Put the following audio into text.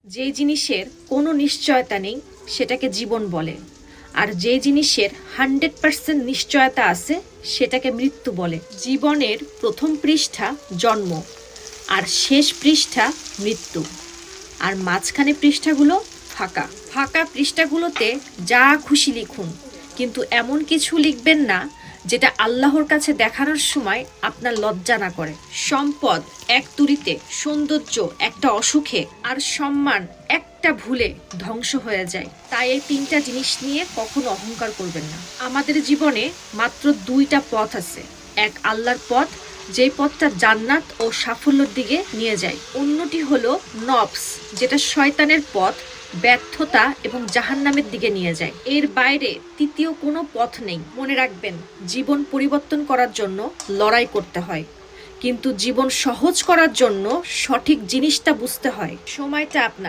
যে জিনিসের কোনো নিশ্চয়তা নেই সেটাকে জীবন বলে, আর যে জিনিসের 100% নিশ্চয়তা আছে সেটাকে মৃত্যু বলে। জীবনের প্রথম পৃষ্ঠা জন্ম, আর শেষ পৃষ্ঠা মৃত্যু, আর মাঝখানে পৃষ্ঠাগুলো ফাঁকা। ফাঁকা পৃষ্ঠাগুলোতে যা খুশি লিখুন, কিন্তু এমন কিছু লিখবেন না যেটা আল্লাহর কাছে দেখানোর সময় আপনার লজ্জা না করে। সম্পদ এক তুড়িতে, সৌন্দর্য একটা অসুখে, আর সম্মান একটা ভুলে ধ্বংস হয়ে যায়। তাই এই তিনটা জিনিস নিয়ে কখনো অহংকার করবেন না। আমাদের জীবনে মাত্র দুইটা পথ আছে। এক আল্লাহর পথ, যেই পথটা জান্নাত ও সাফল্যের দিকে নিয়ে যায়। অন্যটি হলো নফস, যেটা শয়তানের পথ, ব্যর্থতা এবং জাহান্নামের দিকে নিয়ে যায়। এর বাইরে তৃতীয় কোনো পথ নেই। মনে রাখবেন, জীবন পরিবর্তন করার জন্য লড়াই করতে হয়, কিন্তু জীবন সহজ করার জন্য সঠিক জিনিসটা বুঝতে হয়। সময়টা আপনার।